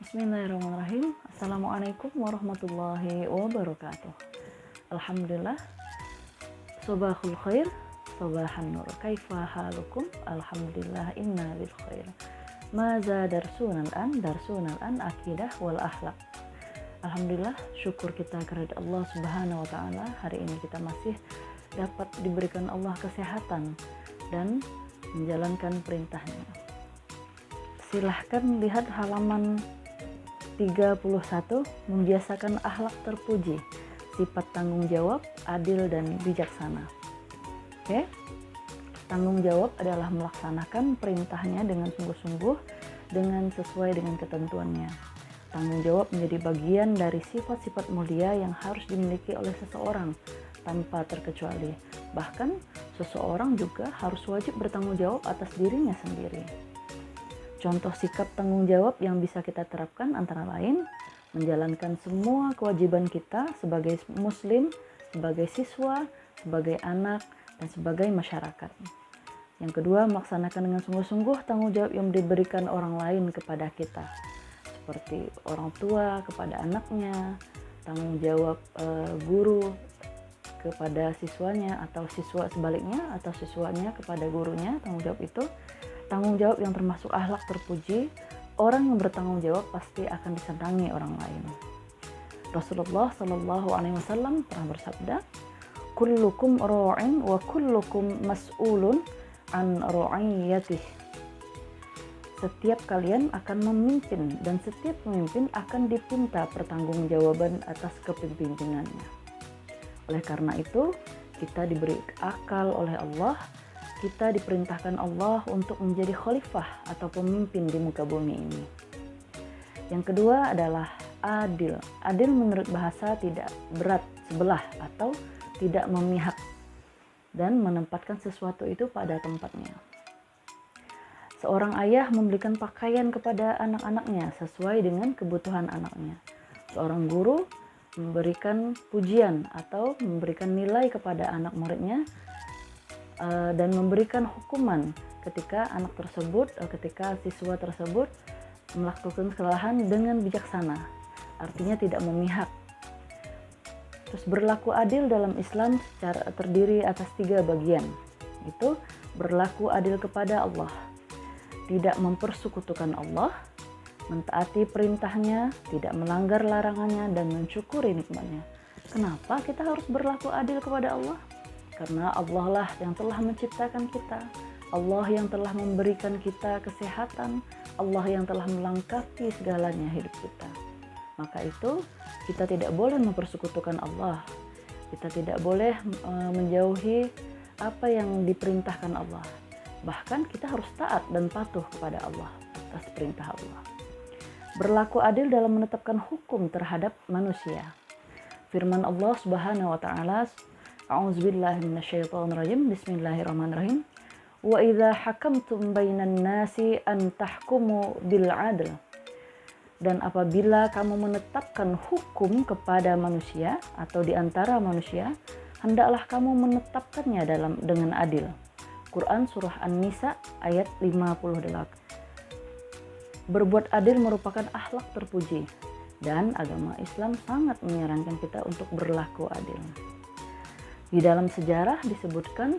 Bismillahirrahmanirrahim. Assalamualaikum warahmatullahi wabarakatuh. Alhamdulillah. Sobahul khair, sobahan nur. Kaifa halukum? Alhamdulillah inna bil khair. Maza darsunan an akidah wal akhlak. Alhamdulillah, syukur kita kepada Allah Subhanahu wa taala. Hari ini kita masih dapat diberikan Allah kesehatan dan menjalankan perintahnya. Silahkan lihat halaman 31, membiasakan akhlak terpuji, sifat tanggung jawab, adil dan bijaksana. Oke? Tanggung jawab adalah melaksanakan perintahnya dengan sungguh-sungguh, dengan sesuai dengan ketentuannya. Tanggung jawab menjadi bagian dari sifat-sifat mulia yang harus dimiliki oleh seseorang tanpa terkecuali. Bahkan seseorang juga harus wajib bertanggung jawab atas dirinya sendiri. Contoh sikap tanggung jawab yang bisa kita terapkan antara lain menjalankan semua kewajiban kita sebagai muslim, sebagai siswa, sebagai anak, dan sebagai masyarakat. Yang kedua, melaksanakan dengan sungguh-sungguh tanggung jawab yang diberikan orang lain kepada kita, seperti orang tua kepada anaknya, tanggung jawab guru kepada siswanya, atau siswa sebaliknya, atau siswanya kepada gurunya. Tanggung jawab itu tanggung jawab yang termasuk akhlak terpuji. Orang yang bertanggung jawab pasti akan disenangi orang lain. Rasulullah Shallallahu Alaihi Wasallam pernah bersabda, "Kullukum ra'in wa kullukum mas'ulun an ra'iyatih." Setiap kalian akan memimpin dan setiap pemimpin akan diminta pertanggungjawaban atas kepemimpinannya. Oleh karena itu, kita diberi akal oleh Allah. Kita diperintahkan Allah untuk menjadi khalifah atau pemimpin di muka bumi ini. Yang kedua adalah adil. Adil menurut bahasa tidak berat sebelah atau tidak memihak dan menempatkan sesuatu itu pada tempatnya. Seorang ayah memberikan pakaian kepada anak-anaknya sesuai dengan kebutuhan anaknya. Seorang guru memberikan pujian atau memberikan nilai kepada anak muridnya dan memberikan hukuman ketika ketika siswa tersebut melakukan kesalahan dengan bijaksana, artinya tidak memihak. Terus berlaku adil dalam Islam secara terdiri atas 3 bagian, itu berlaku adil kepada Allah, tidak mempersekutukan Allah, mentaati perintahnya, tidak melanggar larangannya, dan mensyukuri nikmatnya. Kenapa kita harus berlaku adil kepada Allah? Karena Allah lah yang telah menciptakan kita, Allah yang telah memberikan kita kesehatan, Allah yang telah melengkapi segalanya hidup kita. Maka itu kita tidak boleh mempersekutukan Allah, kita tidak boleh menjauhi apa yang diperintahkan Allah. Bahkan kita harus taat dan patuh kepada Allah atas perintah Allah. Berlaku adil dalam menetapkan hukum terhadap manusia. Firman Allah Subhanahu wa taala, A'udzubillahi minasyaitonirrajim. Bismillahirrahmanirrahim. Wa idza hakamtum bainan nasi an tahkumu bil 'adl. Dan apabila kamu menetapkan hukum kepada manusia atau di antara manusia, hendaklah kamu menetapkannya dengan adil. Quran surah An-Nisa ayat 58. Berbuat adil merupakan akhlak terpuji dan agama Islam sangat menyarankan kita untuk berlaku adil. Di dalam sejarah disebutkan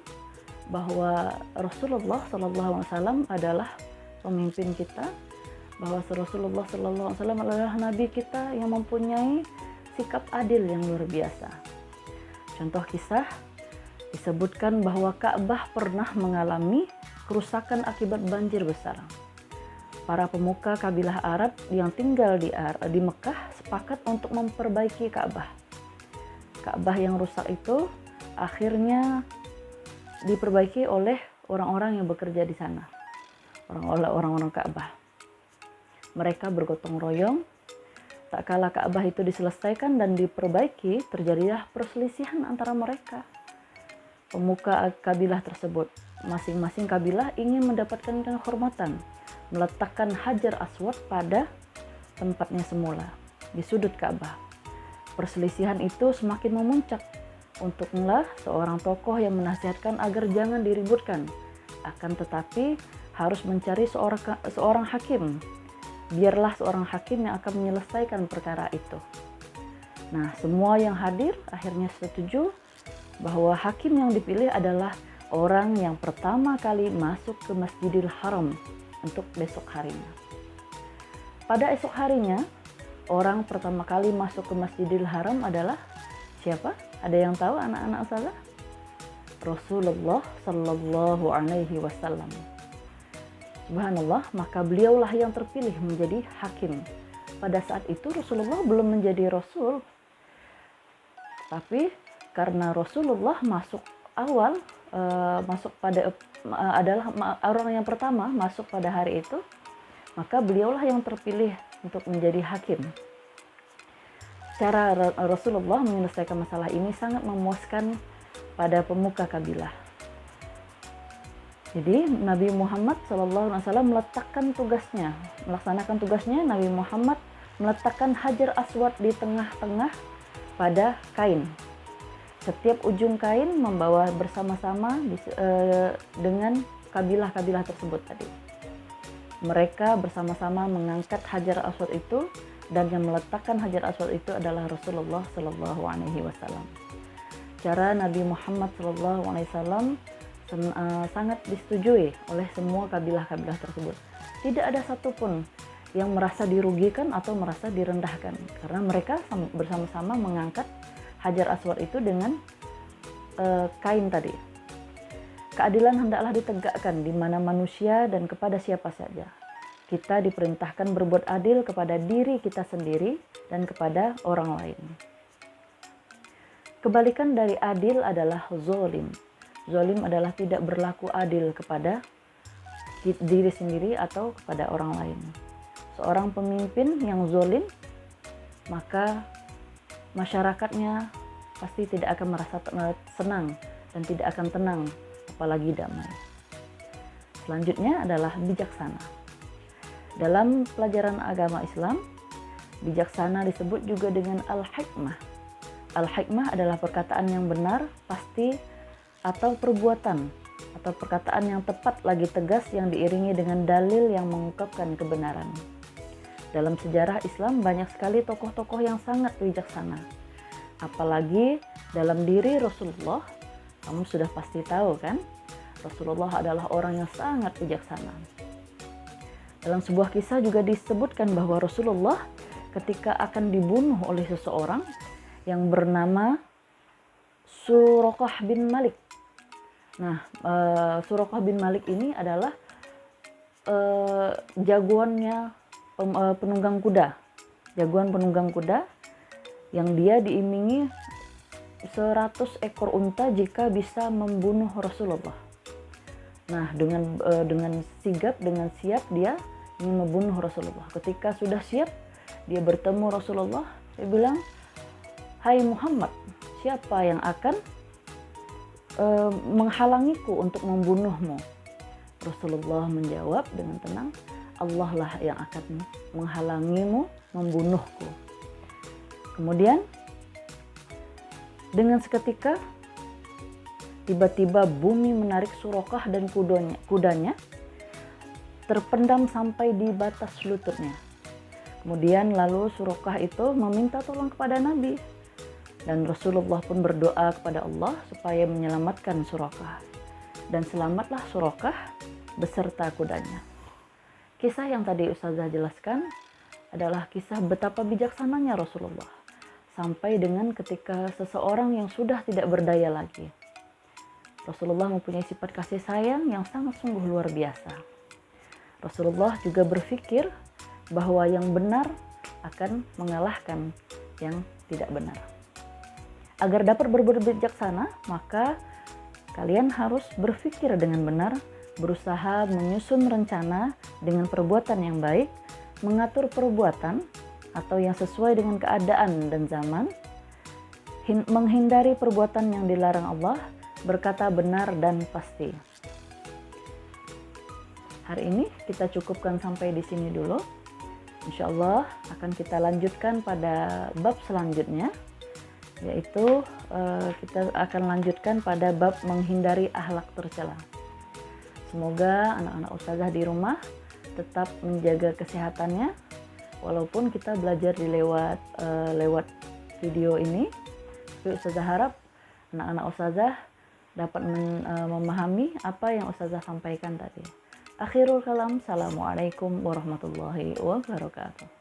bahwa Rasulullah SAW adalah pemimpin kita, bahwa Rasulullah SAW adalah nabi kita yang mempunyai sikap adil yang luar biasa. Contoh kisah disebutkan bahwa Ka'bah pernah mengalami kerusakan akibat banjir besar. Para pemuka kabilah Arab yang tinggal di Mekah sepakat untuk memperbaiki Ka'bah. Ka'bah yang rusak itu akhirnya diperbaiki oleh orang-orang yang bekerja di sana, orang-orang Ka'bah. Mereka bergotong royong. Tak kala Ka'bah itu diselesaikan dan diperbaiki, terjadilah perselisihan antara mereka. Pemuka kabilah tersebut, masing-masing kabilah ingin mendapatkan kehormatan, meletakkan Hajar Aswad pada tempatnya semula di sudut Ka'bah. Perselisihan itu semakin memuncak. Untuklah seorang tokoh yang menasihatkan agar jangan diributkan, akan tetapi harus mencari seorang hakim biarlah seorang hakim yang akan menyelesaikan perkara itu. Nah, semua yang hadir akhirnya setuju bahwa hakim yang dipilih adalah orang yang pertama kali masuk ke Masjidil Haram untuk besok harinya. Pada esok harinya, orang pertama kali masuk ke Masjidil Haram adalah siapa? Ada yang tahu anak-anak ustazah? Rasulullah Sallallahu Alaihi Wasallam. Subhanallah, maka beliaulah yang terpilih menjadi hakim. Pada saat itu Rasulullah belum menjadi Rasul, tapi karena Rasulullah masuk awal, adalah orang yang pertama masuk pada hari itu, maka beliaulah yang terpilih untuk menjadi hakim. Cara Rasulullah menyelesaikan masalah ini sangat memuaskan pada pemuka kabilah. Jadi Nabi Muhammad SAW melaksanakan tugasnya. Nabi Muhammad meletakkan Hajar Aswad di tengah-tengah pada kain. Setiap ujung kain membawa bersama-sama dengan kabilah-kabilah tersebut tadi. Mereka bersama-sama mengangkat Hajar Aswad itu, dan yang meletakkan Hajar Aswad itu adalah Rasulullah Sallallahu Alaihi Wasallam. Cara Nabi Muhammad Sallallahu Alaihi Wasallam sangat disetujui oleh semua kabilah-kabilah tersebut. Tidak ada satupun yang merasa dirugikan atau merasa direndahkan, karena mereka bersama-sama mengangkat Hajar Aswad itu dengan kain tadi. Keadilan hendaklah ditegakkan di mana manusia dan kepada siapa saja. Kita diperintahkan berbuat adil kepada diri kita sendiri dan kepada orang lain. Kebalikan dari adil adalah zolim. Zolim adalah tidak berlaku adil kepada diri sendiri atau kepada orang lain. Seorang pemimpin yang zolim, maka masyarakatnya pasti tidak akan merasa senang dan tidak akan tenang, apalagi damai. Selanjutnya adalah bijaksana. Dalam pelajaran agama Islam, bijaksana disebut juga dengan al-hikmah. Al-hikmah adalah perkataan yang benar, pasti, atau perbuatan atau perkataan yang tepat lagi tegas yang diiringi dengan dalil yang mengungkapkan kebenaran. Dalam sejarah Islam banyak sekali tokoh-tokoh yang sangat bijaksana. Apalagi dalam diri Rasulullah, kamu sudah pasti tahu kan? Rasulullah adalah orang yang sangat bijaksana. Dalam sebuah kisah juga disebutkan bahwa Rasulullah ketika akan dibunuh oleh seseorang yang bernama Suraqah bin Malik. Nah, Suraqah bin Malik ini adalah jagoannya penunggang kuda. Jagoan penunggang kuda yang dia diimingi 100 ekor unta jika bisa membunuh Rasulullah. Nah, dengan sigap, dengan siap dia ingin membunuh Rasulullah. Ketika sudah siap, dia bertemu Rasulullah. Dia bilang, "Hai Muhammad, siapa yang akan menghalangiku untuk membunuhmu?" Rasulullah menjawab dengan tenang, "Allah lah yang akan menghalangimu membunuhku." Kemudian dengan seketika tiba-tiba bumi menarik Suraqah dan kudanya terpendam sampai di batas lututnya. Kemudian lalu Suraqah itu meminta tolong kepada Nabi. Dan Rasulullah pun berdoa kepada Allah supaya menyelamatkan Suraqah. Dan selamatlah Suraqah beserta kudanya. Kisah yang tadi Ustazah jelaskan adalah kisah betapa bijaksananya Rasulullah. Sampai dengan ketika seseorang yang sudah tidak berdaya lagi. Rasulullah mempunyai sifat kasih sayang yang sangat sungguh luar biasa. Rasulullah juga berpikir bahwa yang benar akan mengalahkan yang tidak benar. Agar dapat berbuat bijaksana, maka kalian harus berpikir dengan benar, berusaha menyusun rencana dengan perbuatan yang baik, mengatur perbuatan atau yang sesuai dengan keadaan dan zaman, menghindari perbuatan yang dilarang Allah, berkata benar dan pasti. Hari ini kita cukupkan sampai di sini dulu. Insya Allah akan kita lanjutkan pada bab selanjutnya, yaitu kita akan lanjutkan pada bab menghindari akhlak tercela. Semoga anak-anak ustazah di rumah tetap menjaga kesehatannya, walaupun kita belajar di lewat video ini, tapi Ustazah harap anak-anak Ustazah dapat memahami apa yang Ustazah sampaikan tadi. Akhirul kalam, assalamualaikum warahmatullahi wabarakatuh.